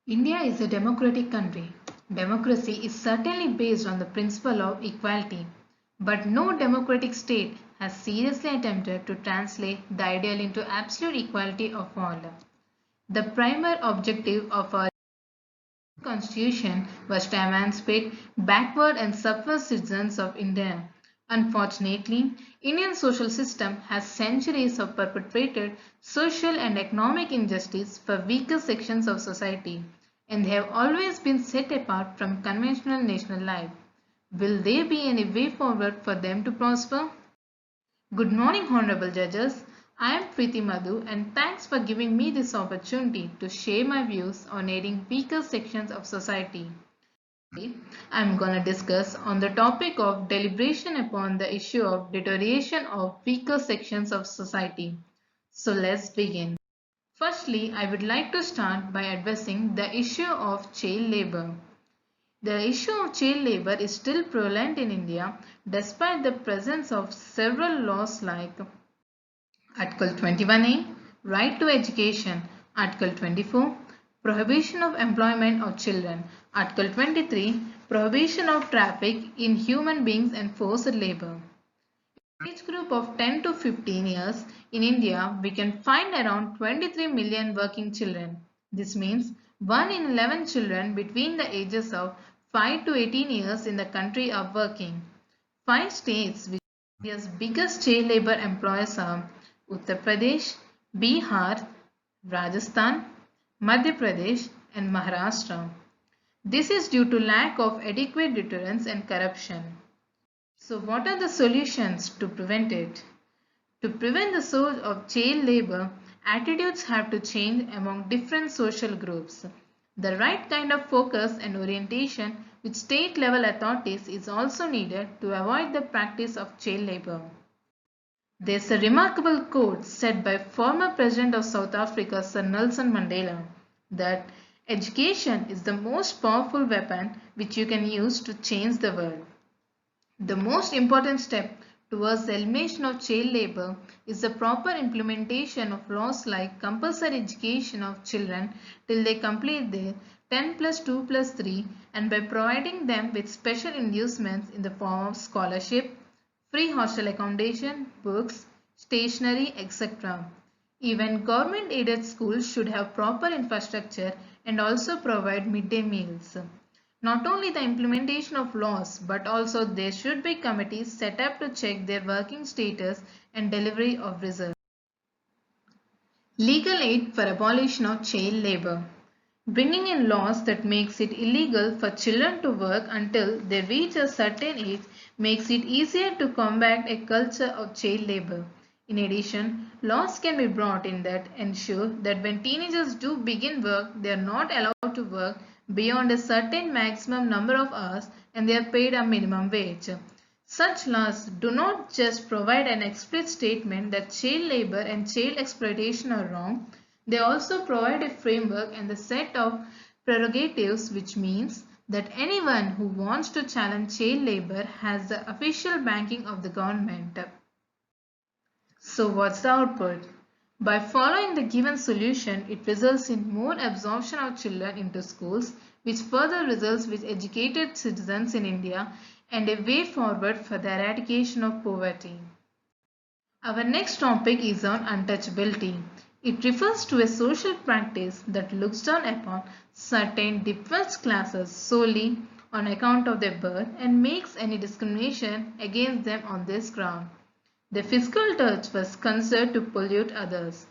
India is a democratic country. Democracy is certainly based on the principle of equality, but no democratic state has seriously attempted to translate the ideal into absolute equality of all. The primary objective of our constitution was to emancipate backward and subversive citizens of India. Unfortunately, Indian social system has centuries of perpetrated social and economic injustice for weaker sections of society, and they have always been set apart from conventional national life. Will there be any way forward for them to prosper? Good morning, Honorable Judges. I am Preeti Madhu and thanks for giving me this opportunity to share my views on aiding weaker sections of society. Today, I am going to discuss on the topic of deliberation upon the issue of deterioration of weaker sections of society. So let's begin. Firstly, I would like to start by addressing the issue of child labor. The issue of child labor is still prevalent in India despite the presence of several laws like Article 21A, Right to Education, Article 24, Prohibition of Employment of Children, Article 23, Prohibition of Traffic in Human Beings and Forced Labor. Age group of 10 to 15 years, in India, we can find around 23 million working children. This means 1 in 11 children between the ages of 5 to 18 years in the country are working. 5 states which are India's biggest child labor employers are Uttar Pradesh, Bihar, Rajasthan, Madhya Pradesh and Maharashtra. This is due to lack of adequate deterrence and corruption. So what are the solutions to prevent it? To prevent the source of child labor, attitudes have to change among different social groups. The right kind of focus and orientation with state level authorities is also needed to avoid the practice of child labor. There's a remarkable quote said by former President of South Africa Sir Nelson Mandela that education is the most powerful weapon which you can use to change the world. The most important step towards the elimination of child labor is the proper implementation of laws like compulsory education of children till they complete their 10 plus 2 plus 3 and by providing them with special inducements in the form of scholarship, free hostel accommodation, books, stationery, etc. Even government aided schools should have proper infrastructure and also provide midday meals. Not only the implementation of laws, but also there should be committees set up to check their working status and delivery of results. Legal aid for abolition of child labor. Bringing in laws that makes it illegal for children to work until they reach a certain age makes it easier to combat a culture of child labor. In addition, laws can be brought in that ensure that when teenagers do begin work, they are not allowed to work beyond a certain maximum number of hours and they are paid a minimum wage. Such laws do not just provide an explicit statement that child labor and child exploitation are wrong, they also provide a framework and a set of prerogatives which means that anyone who wants to challenge child labor has the official backing of the government. So what's the output? By following the given solution, it results in more absorption of children into schools, which further results with educated citizens in India and a way forward for the eradication of poverty. Our next topic is on untouchability. It refers to a social practice that looks down upon certain deprived classes solely on account of their birth and makes any discrimination against them on this ground. The physical touch was considered to pollute others.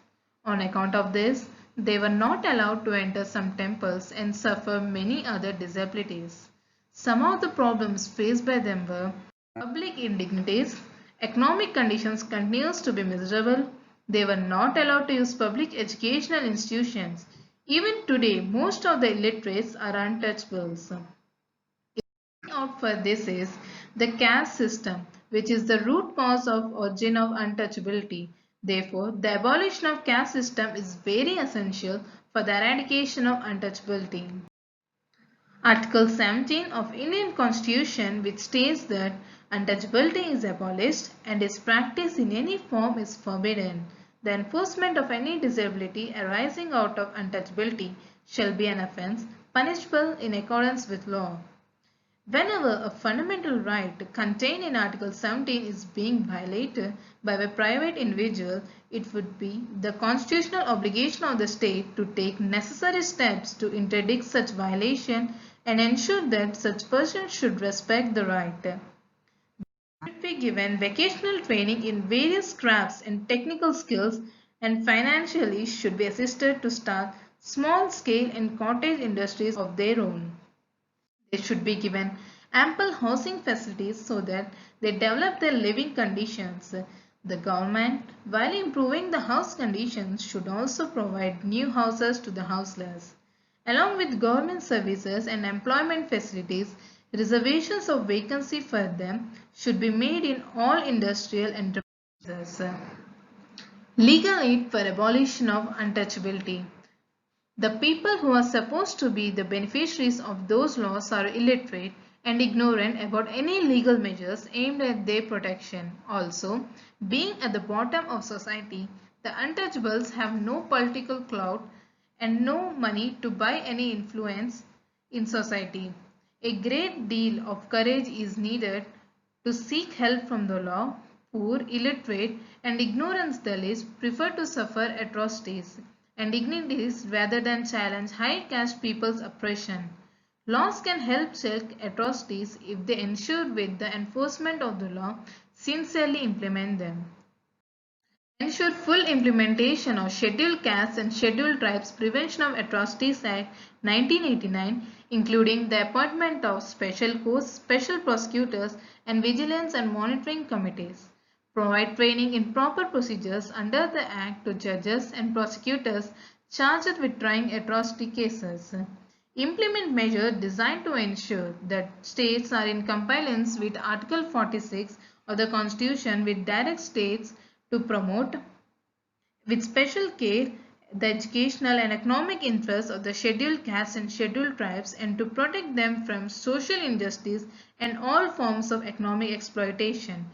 On account of this, they were not allowed to enter some temples and suffer many other disabilities. Some of the problems faced by them were public indignities, economic conditions continues to be miserable, they were not allowed to use public educational institutions. Even today, most of the illiterates are untouchables. Out for this is the caste system, which is the root cause of origin of untouchability. Therefore, the abolition of caste system is very essential for the eradication of untouchability. Article 17 of Indian Constitution, which states that untouchability is abolished and its practice in any form is forbidden. The enforcement of any disability arising out of untouchability shall be an offence punishable in accordance with law. Whenever a fundamental right contained in Article 17 is being violated by a private individual, it would be the constitutional obligation of the state to take necessary steps to interdict such violation and ensure that such persons should respect the right. Should be given vocational training in various crafts and technical skills, and financially should be assisted to start small scale and cottage industries of their own. They should be given ample housing facilities so that they develop their living conditions. The government, while improving the house conditions, should also provide new houses to the houseless. Along with government services and employment facilities, reservations of vacancy for them should be made in all industrial enterprises. Legal aid for abolition of untouchability. The people who are supposed to be the beneficiaries of those laws are illiterate and ignorant about any legal measures aimed at their protection. Also, being at the bottom of society, the untouchables have no political clout and no money to buy any influence in society. A great deal of courage is needed to seek help from the law. Poor, illiterate, and ignorant Dalits prefer to suffer atrocities and indignities rather than challenge high caste people's oppression. Laws can help check atrocities if they ensure with the enforcement of the law sincerely implement them. Ensure full implementation of Scheduled Castes and Scheduled Tribes Prevention of Atrocities Act 1989, including the appointment of special courts, special prosecutors, and vigilance and monitoring committees. Provide training in proper procedures under the Act to judges and prosecutors charged with trying atrocity cases. Implement measures designed to ensure that states are in compliance with Article 46 of the Constitution with direct states to promote with special care the educational and economic interests of the scheduled castes and scheduled tribes and to protect them from social injustice and all forms of economic exploitation.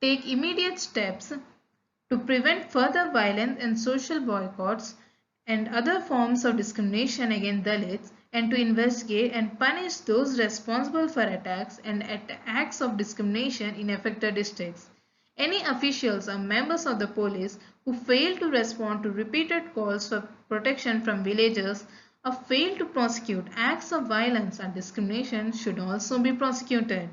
Take immediate steps to prevent further violence and social boycotts and other forms of discrimination against Dalits and to investigate and punish those responsible for attacks and acts of discrimination in affected districts. Any officials or members of the police who fail to respond to repeated calls for protection from villagers or fail to prosecute acts of violence and discrimination should also be prosecuted.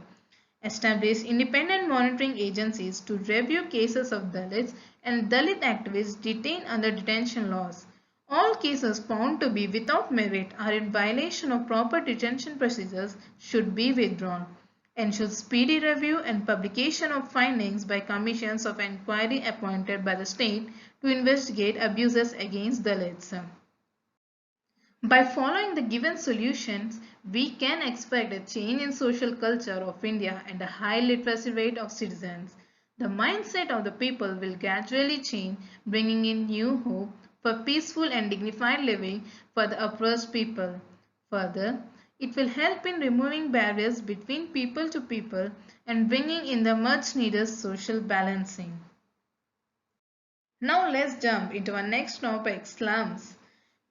Establish independent monitoring agencies to review cases of Dalits and Dalit activists detained under detention laws. All cases found to be without merit or in violation of proper detention procedures should be withdrawn. Ensure speedy review and publication of findings by commissions of inquiry appointed by the state to investigate abuses against Dalits. By following the given solutions, we can expect a change in social culture of India and a high literacy rate of citizens. The mindset of the people will gradually change, bringing in new hope for peaceful and dignified living for the oppressed people. Further, it will help in removing barriers between people to people and bringing in the much needed social balancing. Now let's jump into our next topic, slums.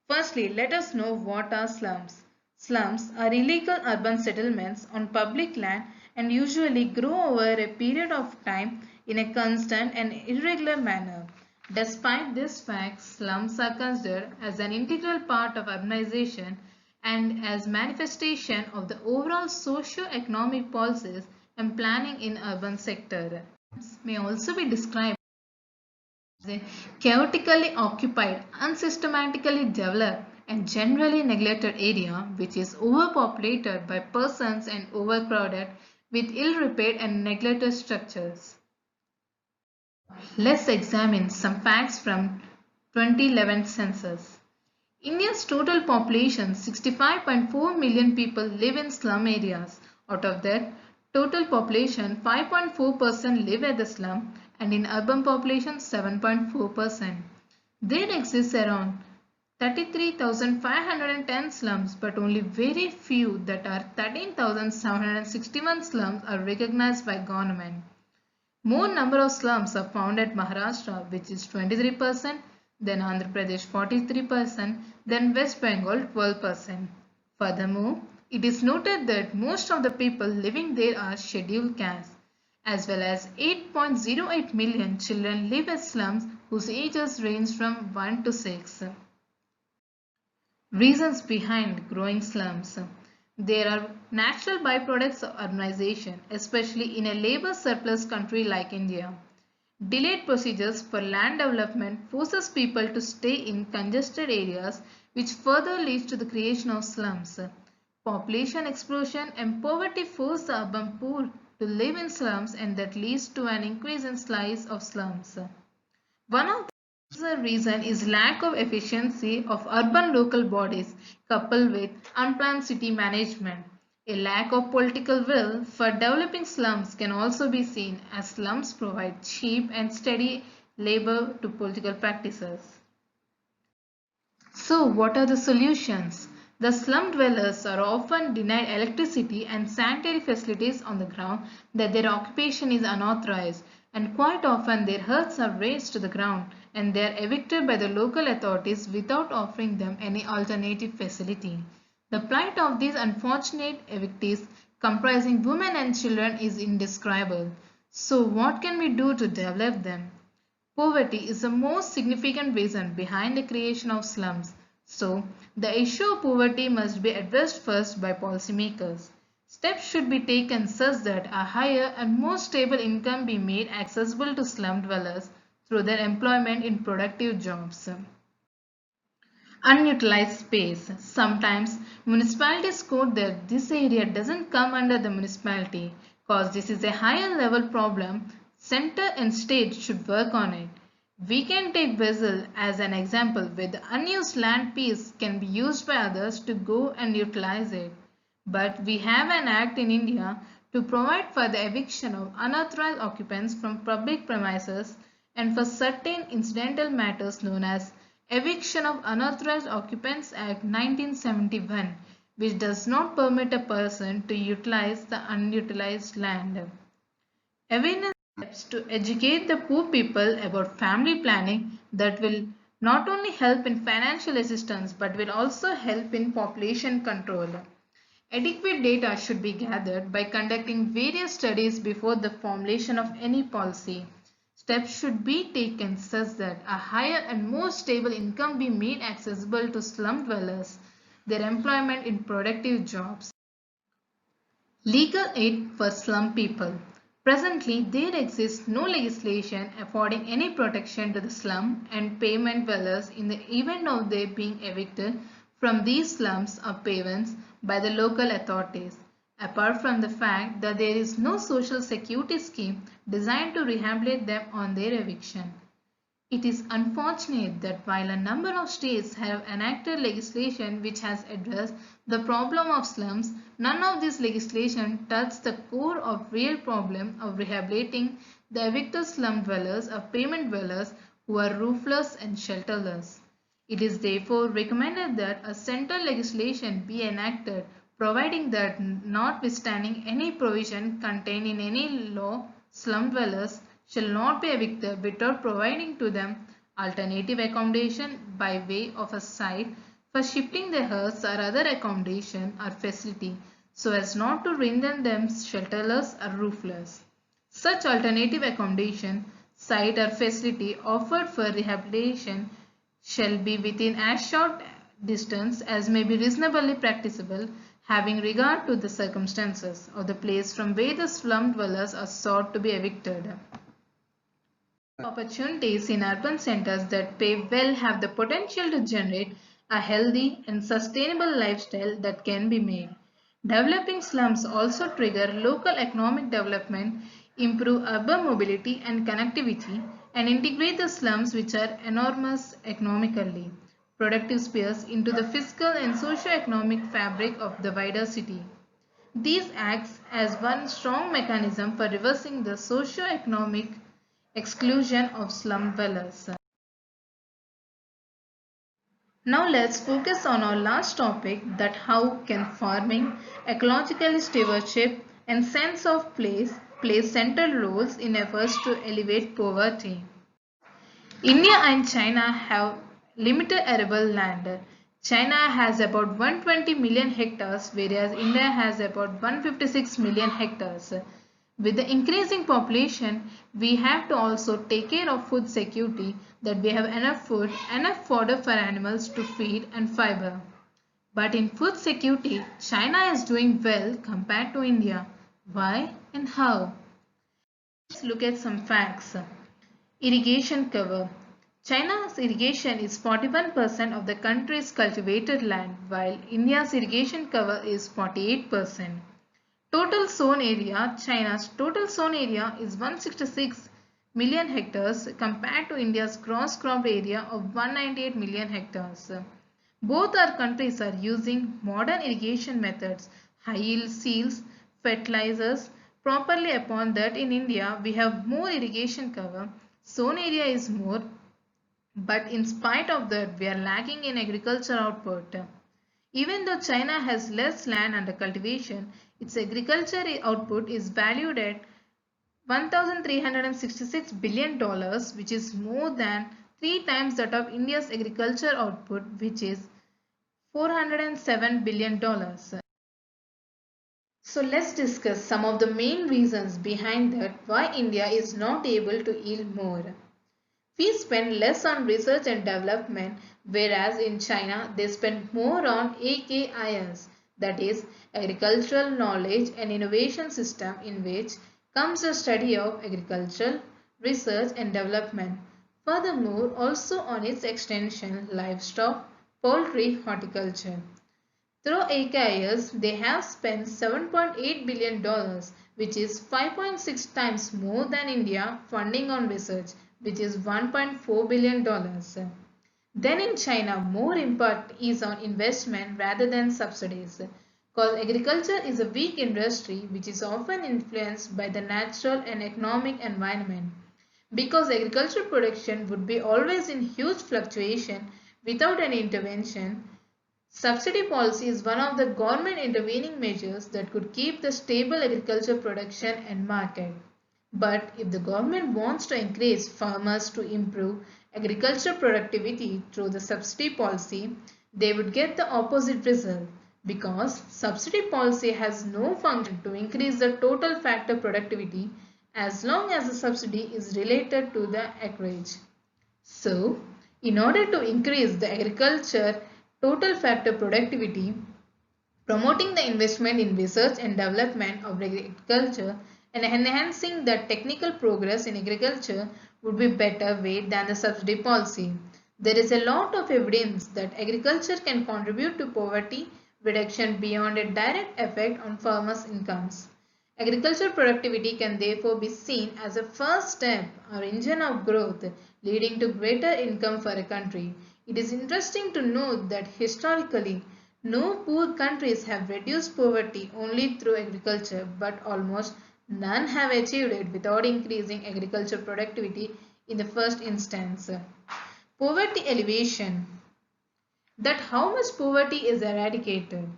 Firstly, let us know what are slums. Slums are illegal urban settlements on public land and usually grow over a period of time in a constant and irregular manner. Despite this fact, slums are considered as an integral part of urbanization and as manifestation of the overall socio-economic policies and planning in urban sector. May also be described as a chaotically occupied, unsystematically developed and generally neglected area which is overpopulated by persons and overcrowded with ill-repaired and neglected structures. Let's examine some facts from 2011 census. India's total population, 65.4 million people live in slum areas. Out of that, total population 5.4% live at the slum and in urban population 7.4%. There exists around 33,510 slums but only very few, that are 13,761 slums, are recognized by government. More number of slums are found at Maharashtra, which is 23%, then Andhra Pradesh 43%, then West Bengal 12%. Furthermore, it is noted that most of the people living there are scheduled castes, as well as 8.08 million children live in slums whose ages range from 1 to 6. Reasons behind growing slums. There are natural byproducts of urbanization, especially in a labor surplus country like India. Delayed procedures for land development forces people to stay in congested areas, which further leads to the creation of slums. Population explosion and poverty force the urban poor to live in slums, and that leads to an increase in size of slums. One of the reasons is lack of efficiency of urban local bodies coupled with unplanned city management. A lack of political will for developing slums can also be seen, as slums provide cheap and steady labor to political practices. So, what are the solutions? The slum dwellers are often denied electricity and sanitary facilities on the ground that their occupation is unauthorized, and quite often their huts are razed to the ground and they are evicted by the local authorities without offering them any alternative facility. The plight of these unfortunate evictees, comprising women and children, is indescribable. So, what can we do to develop them? Poverty is the most significant reason behind the creation of slums. So, the issue of poverty must be addressed first by policymakers. Steps should be taken such that a higher and more stable income be made accessible to slum dwellers through their employment in productive jobs. Unutilized space. Sometimes municipalities quote that this area doesn't come under the municipality because this is a higher level problem. Center and state should work on it. We can take Brazil as an example where the unused land piece can be used by others to go and utilize it. But we have an act in India to provide for the eviction of unauthorized occupants from public premises and for certain incidental matters known as Eviction of Unauthorized Occupants Act 1971, which does not permit a person to utilize the unutilized land. Awareness steps to educate the poor people about family planning that will not only help in financial assistance but will also help in population control. Adequate data should be gathered by conducting various studies before the formulation of any policy. Steps should be taken such that a higher and more stable income be made accessible to slum dwellers, their employment in productive jobs. Legal aid for slum people. Presently, there exists no legislation affording any protection to the slum and pavement dwellers in the event of their being evicted from these slums or pavements by the local authorities, apart from the fact that there is no social security scheme designed to rehabilitate them on their eviction. It is unfortunate that while a number of states have enacted legislation which has addressed the problem of slums, none of this legislation touches the core of real problem of rehabilitating the evicted slum dwellers or pavement dwellers who are roofless and shelterless. It is therefore recommended that a central legislation be enacted providing that notwithstanding any provision contained in any law, slum dwellers shall not be evicted without providing to them alternative accommodation by way of a site for shifting their huts or other accommodation or facility so as not to render them shelterless or roofless. Such alternative accommodation, site or facility offered for rehabilitation shall be within as short distance as may be reasonably practicable, having regard to the circumstances of the place from where the slum dwellers are sought to be evicted. Opportunities in urban centers that pay well have the potential to generate a healthy and sustainable lifestyle that can be made. Developing slums also trigger local economic development, improve urban mobility and connectivity, and integrate the slums, which are enormous economically productive spheres, into the fiscal and socio-economic fabric of the wider city. These acts as one strong mechanism for reversing the socio-economic exclusion of slum dwellers. Now let's focus on our last topic, that how can farming, ecological stewardship and sense of place play central roles in efforts to alleviate poverty. India and China have limited arable land. China has about 120 million hectares, whereas India has about 156 million hectares. With the increasing population, we have to also take care of food security, that we have enough food, enough fodder for animals to feed, and fiber. But in food security, China is doing well compared to India. Why and how? Let's look at some facts. Irrigation cover. China's irrigation is 41% of the country's cultivated land, while India's irrigation cover is 48%. Total sown area. China's total sown area is 166 million hectares compared to India's gross cropped area of 198 million hectares. Both our countries are using modern irrigation methods, high yield seeds, fertilizers. Properly upon that, in India we have more irrigation cover, sown area is more, but in spite of that we are lacking in agriculture output. Even though China has less land under cultivation, its agriculture output is valued at $1,366 billion, which is more than 3 times that of India's agriculture output, which is $407 billion. So let's discuss some of the main reasons behind that why India is not able to yield more. We spend less on research and development, whereas in China they spend more on AKIS, that is Agricultural Knowledge and Innovation System, in which comes the study of agriculture, research and development. Furthermore, also on its extension, livestock, poultry, horticulture. Through AKIS, they have spent $7.8 billion, which is 5.6 times more than India funding on research, which is $1.4 billion. Then in China, more impact is on investment rather than subsidies. Because agriculture is a weak industry which is often influenced by the natural and economic environment. Because agricultural production would be always in huge fluctuation without any intervention, subsidy policy is one of the government intervening measures that could keep the stable agriculture production and market. But if the government wants to encourage farmers to improve agriculture productivity through the subsidy policy, they would get the opposite result, because subsidy policy has no function to increase the total factor productivity as long as the subsidy is related to the acreage. So, in order to increase the agriculture total factor productivity, promoting the investment in research and development of agriculture and enhancing the technical progress in agriculture would be better way than the subsidy policy. There is a lot of evidence that agriculture can contribute to poverty reduction beyond a direct effect on farmers' incomes. Agricultural productivity can therefore be seen as a first step or engine of growth leading to greater income for a country. It is interesting to note that historically, no poor countries have reduced poverty only through agriculture, but almost none have achieved it without increasing agricultural productivity in the first instance. Poverty elevation. That how much poverty is eradicated.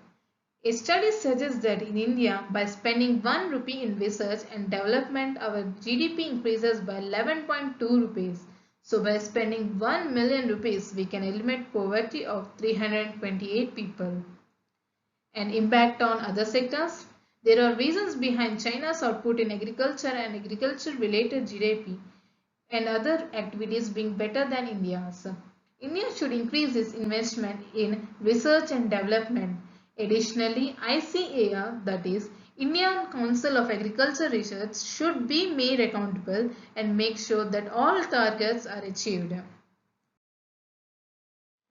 A study suggests that in India, by spending 1 rupee in research and development, our GDP increases by 11.2 rupees. So by spending 1 million rupees, we can eliminate poverty of 328 people. And impact on other sectors? There are reasons behind China's output in agriculture and agriculture-related GDP and other activities being better than India's. India should increase its investment in research and development. Additionally, ICAR, that is Indian Council of Agriculture Research, should be made accountable and make sure that all targets are achieved.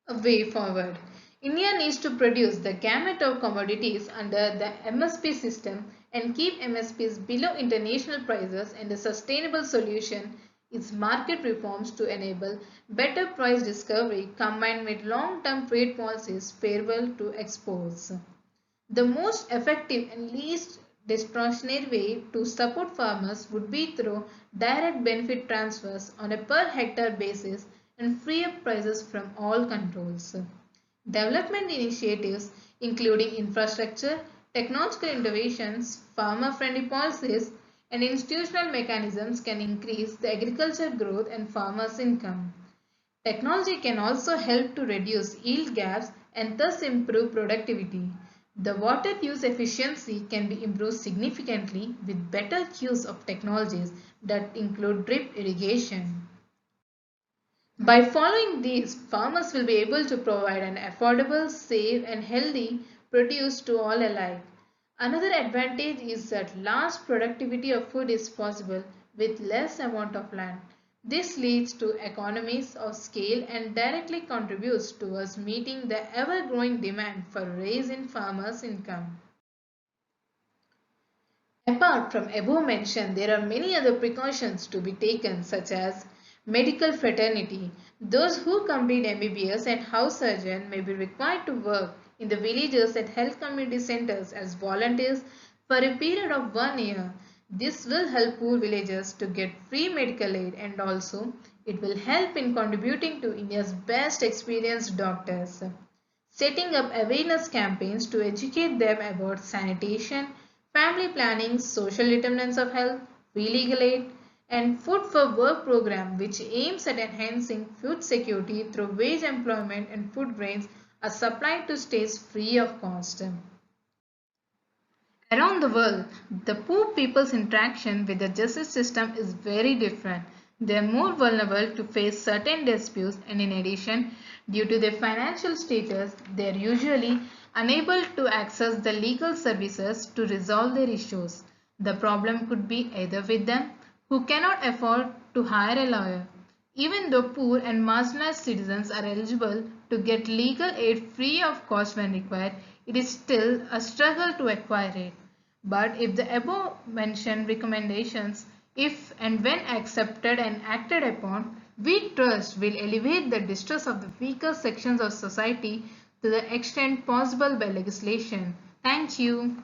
A way forward. India needs to produce the gamut of commodities under the MSP system and keep MSPs below international prices, and a sustainable solution is market reforms to enable better price discovery combined with long-term trade policies favorable to exports. The most effective and least distortionary way to support farmers would be through direct benefit transfers on a per hectare basis and free up prices from all controls. Development initiatives including infrastructure, technological innovations, farmer-friendly policies, and institutional mechanisms can increase the agriculture growth and farmers' income. Technology can also help to reduce yield gaps and thus improve productivity. The water use efficiency can be improved significantly with better use of technologies that include drip irrigation. By following these, farmers will be able to provide an affordable, safe and healthy produce to all alike. Another advantage is that large productivity of food is possible with less amount of land. This leads to economies of scale and directly contributes towards meeting the ever-growing demand for raise in farmers' income. Apart from above mentioned, there are many other precautions to be taken such as medical fraternity. Those who complete MBBS and house surgeon may be required to work in the villages at health community centers as volunteers for a period of 1 year. This will help poor villagers to get free medical aid and also it will help in contributing to India's best experienced doctors. Setting up awareness campaigns to educate them about sanitation, family planning, social determinants of health, free legal aid, and food for work program which aims at enhancing food security through wage employment and food grains are supplied to states free of cost. Around the world, the poor people's interaction with the justice system is very different. They are more vulnerable to face certain disputes and in addition, due to their financial status, they are usually unable to access the legal services to resolve their issues. The problem could be either with them who cannot afford to hire a lawyer. Even though poor and marginalized citizens are eligible to get legal aid free of cost when required, it is still a struggle to acquire it. But if the above mentioned recommendations, if and when accepted and acted upon, we trust will alleviate the distress of the weaker sections of society to the extent possible by legislation. Thank you.